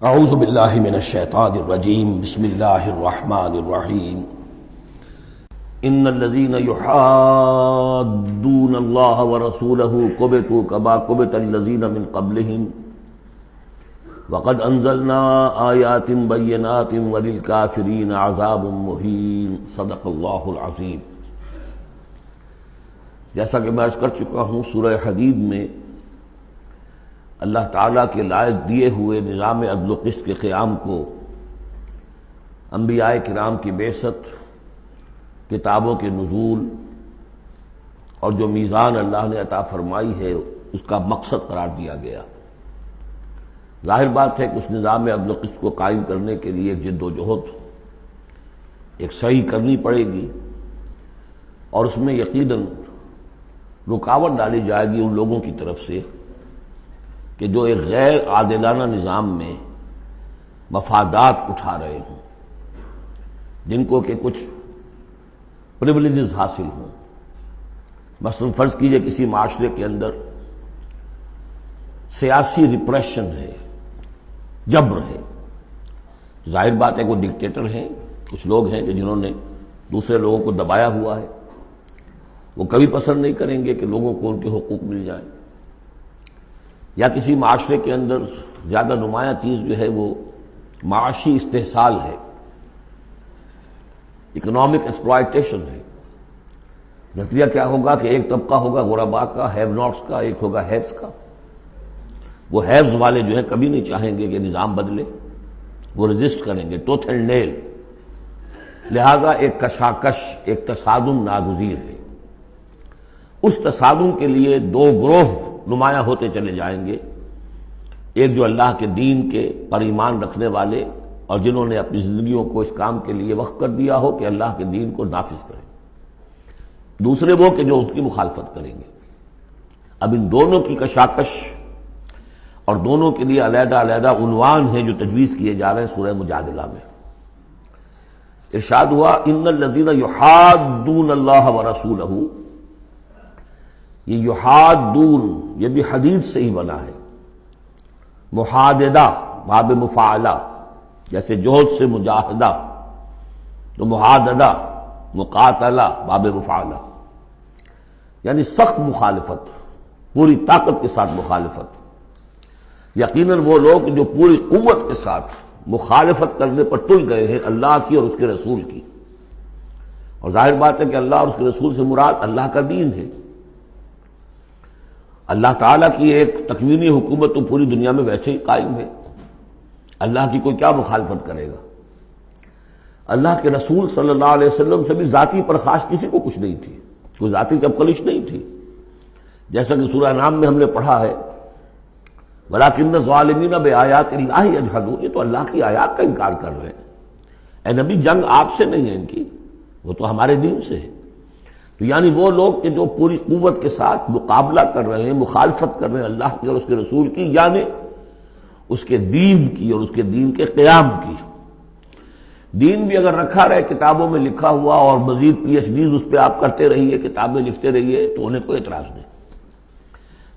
اعوذ باللہ من الشیطان الرجیم بسم اللہ الرحمن الرحیم ان الذین یحادون اللہ ورسولہ کبتوا کما کبت الذین من قبلہم وقد انزلنا آیات بینات وللکافرین عذاب مہین صدق اللہ العظیم۔ جیسا کہ میں عرض کر چکا ہوں، سورہ حدید میں اللہ تعالیٰ کے لائق دیے ہوئے نظام عدل و قسط کے قیام کو، انبیاء کرام کی بعثت، کتابوں کے نزول اور جو میزان اللہ نے عطا فرمائی ہے اس کا مقصد قرار دیا گیا۔ ظاہر بات ہے کہ اس نظام عدل و قسط کو قائم کرنے کے لیے ایک جد و جہد، ایک سعی کرنی پڑے گی، اور اس میں یقیناً رکاوٹ ڈالی جائے گی ان لوگوں کی طرف سے کہ جو ایک غیر عادلانہ نظام میں مفادات اٹھا رہے ہوں، جن کو کہ کچھ پریولیجز حاصل ہوں۔ مثلا فرض کیجئے کسی معاشرے کے اندر سیاسی ریپریشن ہے، جبر ہے، ظاہر بات ہے کہ وہ ڈکٹیٹر ہیں، کچھ لوگ ہیں کہ جنہوں نے دوسرے لوگوں کو دبایا ہوا ہے، وہ کبھی پسند نہیں کریں گے کہ لوگوں کو ان کے حقوق مل جائیں۔ یا کسی معاشرے کے اندر زیادہ نمایاں چیز جو ہے وہ معاشی استحصال ہے، اکنامک ایکسپلائٹیشن ہے۔ نتیجہ کیا ہوگا کہ ایک طبقہ ہوگا غرباء کا، ہیو ناٹس کا، ایک ہوگا ہیوز کا۔ وہ ہیوز والے جو ہیں کبھی نہیں چاہیں گے کہ نظام بدلے، وہ رجسٹ کریں گے ٹوتھ اینڈ نیل۔ لہذا ایک کشاکش، ایک تصادم ناگزیر ہے۔ اس تصادم کے لیے دو گروہ نمایاں ہوتے چلے جائیں گے، ایک جو اللہ کے دین کے پر ایمان رکھنے والے اور جنہوں نے اپنی زندگیوں کو اس کام کے لیے وقف کر دیا ہو کہ اللہ کے دین کو نافذ کریں، دوسرے وہ کہ جو اس کی مخالفت کریں گے۔ اب ان دونوں کی کشاکش اور دونوں کے لیے علیحدہ علیحدہ عنوان ہیں جو تجویز کیے جا رہے ہیں سورہ مجادلہ میں۔ ارشاد ہوا ان الذین یحادون اللہ ورسولہ، یہ یحادون یہ بھی حدید سے ہی بنا ہے، محاددہ باب مفاعلہ، جیسے جوہد سے مجاہدہ تو محاددہ مقاتلہ باب مفاعلہ، یعنی سخت مخالفت، پوری طاقت کے ساتھ مخالفت۔ یقیناً وہ لوگ جو پوری قوت کے ساتھ مخالفت کرنے پر تل گئے ہیں اللہ کی اور اس کے رسول کی، اور ظاہر بات ہے کہ اللہ اور اس کے رسول سے مراد اللہ کا دین ہے۔ اللہ تعالیٰ کی ایک تکوینی حکومت تو پوری دنیا میں ویسے ہی قائم ہے، اللہ کی کوئی کیا مخالفت کرے گا؟ اللہ کے رسول صلی اللہ علیہ وسلم سے بھی ذاتی پرخاش کسی کو کچھ نہیں تھی، کوئی ذاتی چپکلش نہیں تھی، جیسا کہ سورہ انعام میں ہم نے پڑھا ہے وَلَٰكِنَّ الظَّالِمِينَ بِآيَاتِ اللَّهِ يَجْحَدُونَ، یہ تو اللہ کی آیات کا انکار کر رہے ہیں۔ اے نبی، جنگ آپ سے نہیں ہے ان کی، وہ تو ہمارے دین سے ہے۔ تو یعنی وہ لوگ کہ جو پوری قوت کے ساتھ مقابلہ کر رہے ہیں، مخالفت کر رہے ہیں اللہ کی اور اس کے رسول کی، یعنی اس کے دین کی اور اس کے دین کے قیام کی۔ دین بھی اگر رکھا رہے کتابوں میں لکھا ہوا اور مزید پی ایچ ڈیز اس پہ آپ کرتے رہیے، کتابیں لکھتے رہیے، تو انہیں کوئی اعتراض نہیں،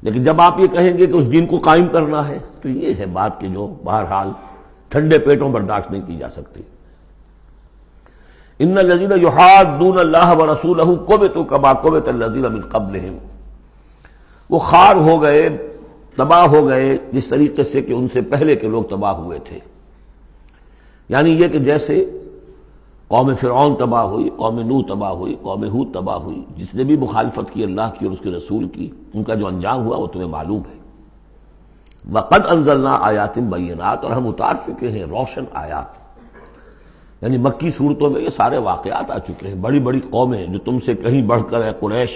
لیکن جب آپ یہ کہیں گے کہ اس دین کو قائم کرنا ہے تو یہ ہے بات کہ جو بہرحال ٹھنڈے پیٹوں برداشت نہیں کی جا سکتی۔ ان الذین یحادون اللہ ورسولہ کبتوا کما کبت الذین من قبلہم، وہ خوار ہو گئے، تباہ ہو گئے جس طریقے سے کہ ان سے پہلے کے لوگ تباہ ہوئے تھے۔ یعنی یہ کہ جیسے قوم فرعون تباہ ہوئی، قوم نوح تباہ ہوئی، قوم ہود تباہ ہوئی، جس نے بھی مخالفت کی اللہ کی اور اس کے رسول کی، ان کا جو انجام ہوا وہ تمہیں معلوم ہے۔ وقد انزلنا آیات بینات، اور ہم اتار چکے ہیں روشن آیات، یعنی مکی صورتوں میں یہ سارے واقعات آ چکے ہیں۔ بڑی بڑی قومیں جو تم سے کہیں بڑھ کر، اے قریش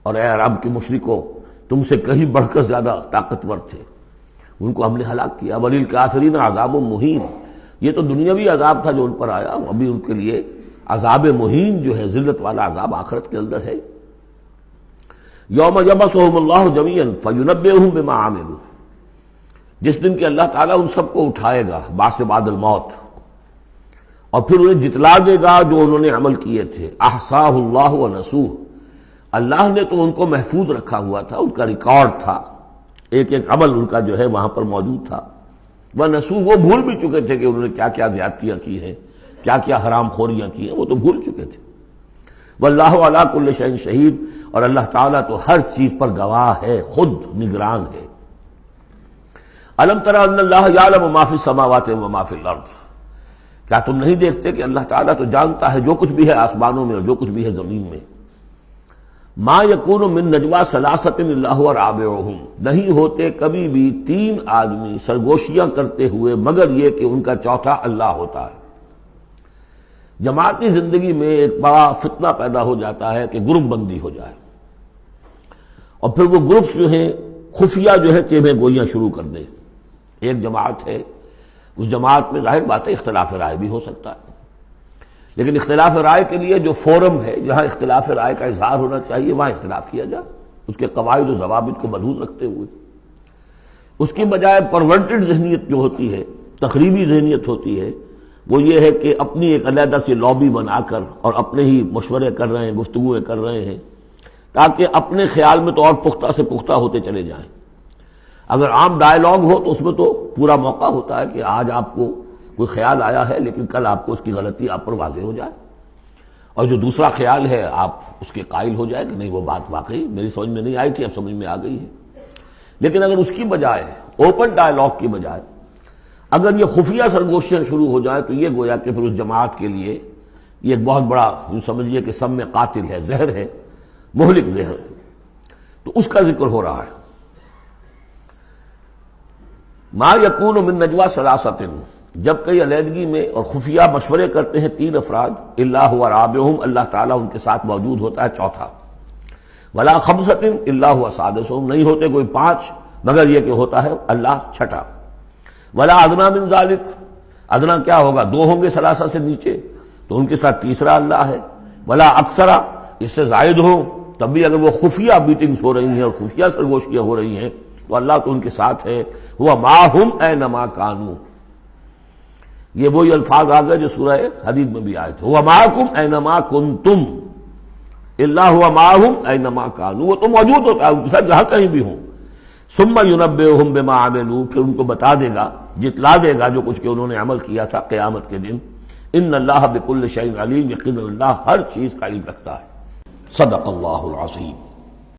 اور اے عرب کے مشرکوں، تم سے کہیں بڑھ کر زیادہ طاقتور تھے، ان کو ہم نے ہلاک کیا۔ وللکافرین عذاب مہین، یہ تو دنیاوی عذاب تھا جو ان پر آیا، ابھی ان کے لیے عذاب مہین جو ہے ذلت والا عذاب آخرت کے اندر ہے۔ یوم یبعثہم اللہ جمیعا فینبئہم بما عملوا، جس دن کہ اللہ تعالیٰ ان سب کو اٹھائے گا بعث بعد الموت، اور پھر انہیں جتلا دے گا جو انہوں نے عمل کیے تھے۔ احصاہ اللہ ونسوہ، اللہ نے تو ان کو محفوظ رکھا ہوا تھا، ان کا ریکارڈ تھا، ایک ایک عمل ان کا جو ہے وہاں پر موجود تھا۔ وَنَسُوا، وہ بھول بھی چکے تھے کہ انہوں نے کیا کیا زیادتیاں کی ہیں، کیا کیا حرام خوریاں کی ہیں، وہ تو بھول چکے تھے۔ وَاللَّهُ عَلَىٰ كُلِّ شَيْءٍ شَهِيدٌ، اور اللہ تعالیٰ تو ہر چیز پر گواہ ہے، خود نگران ہے۔ أَلَمْ تَرَ أَنَّ اللَّهَ يَعْلَمُ مَا فِي السَّمَاوَاتِ وَمَا فِي الْأَرْضِ، کیا تم نہیں دیکھتے کہ اللہ تعالیٰ تو جانتا ہے جو کچھ بھی ہے آسمانوں میں اور جو کچھ بھی ہے زمین میں۔ ما یکون من نجوا ثلاثۃ الا هو رابعهم، نہیں ہوتے کبھی بھی تین آدمی سرگوشیاں کرتے ہوئے مگر یہ کہ ان کا چوتھا اللہ ہوتا ہے۔ جماعتی زندگی میں ایک بڑا فتنہ پیدا ہو جاتا ہے کہ گروپ بندی ہو جائے، اور پھر وہ گروپس جو ہیں خفیہ جو ہے چیمیں گوئیاں شروع کر دیں۔ ایک جماعت ہے، اس جماعت میں ظاہر بات ہے اختلاف رائے بھی ہو سکتا ہے، لیکن اختلاف رائے کے لیے جو فورم ہے جہاں اختلاف رائے کا اظہار ہونا چاہیے وہاں اختلاف کیا جائے، اس کے قواعد و ضوابط کو ملحوظ رکھتے ہوئے۔ اس کی بجائے پرورٹڈ ذہنیت جو ہوتی ہے، تخریبی ذہنیت ہوتی ہے، وہ یہ ہے کہ اپنی ایک علیحدہ سی لابی بنا کر اور اپنے ہی مشورے کر رہے ہیں، گفتگویں کر رہے ہیں، تاکہ اپنے خیال میں تو اور پختہ سے پختہ ہوتے چلے جائیں۔ اگر عام ڈائیلاگ ہو تو اس میں تو پورا موقع ہوتا ہے کہ آج آپ کو کوئی خیال آیا ہے لیکن کل آپ کو اس کی غلطی آپ پر واضح ہو جائے، اور جو دوسرا خیال ہے آپ اس کے قائل ہو جائے کہ نہیں وہ بات واقعی میری سمجھ میں نہیں آئی تھی، اب سمجھ میں آ گئی ہے۔ لیکن اگر اس کی بجائے اوپن ڈائیلاگ کی بجائے اگر یہ خفیہ سرگوشیاں شروع ہو جائیں تو یہ گویا کہ پھر اس جماعت کے لیے یہ ایک بہت بڑا یوں سمجھیے کہ سم میں قاتل ہے، زہر ہے، مہلک زہر ہے۔ تو اس کا ذکر ہو رہا ہے۔ ما یکون من نجوا ثلاثۃ، جب کئی علیحدگی میں اور خفیہ مشورے کرتے ہیں تین افراد، الا هو رابعهم، اللہ تعالیٰ ان کے ساتھ موجود ہوتا ہے چوتھا، ولا خمسۃ الا هو سادسهم، نہیں ہوتے کوئی پانچ مگر یہ کہ ہوتا ہے اللہ چھٹا، ولا ادنی من ذلک، ادنا کیا ہوگا، دو ہوں گے ثلاثہ سے نیچے تو ان کے ساتھ تیسرا اللہ ہے، ولا اکثر، اس سے زائد ہو تب بھی اگر وہ خفیہ میٹنگز ہو رہی ہیں اور خفیہ سرگوشیاں ہو رہی ہیں تو اللہ تو ان کے ساتھ ہے، ہوا معہم اینما کانوا، یہ وہی الفاظ آ گئے جو سورہ حدید میں بھی آئے تھے، ہوا معکم اینما کنتم، اللہ ہوا معہم اینما کانوا، وہ تو موجود ہوتا ہے ان کے ساتھ جہاں کہیں بھی ہوں۔ ثم ینبئہم بما عملوا، پھر ان کو بتا دے گا، جتلا دے گا جو کچھ کہ انہوں نے عمل کیا تھا قیامت کے دن۔ ان اللہ بکل شیء علیم، یقینا اللہ ہر چیز کا علم رکھتا ہے۔ صدق اللہ العظیم۔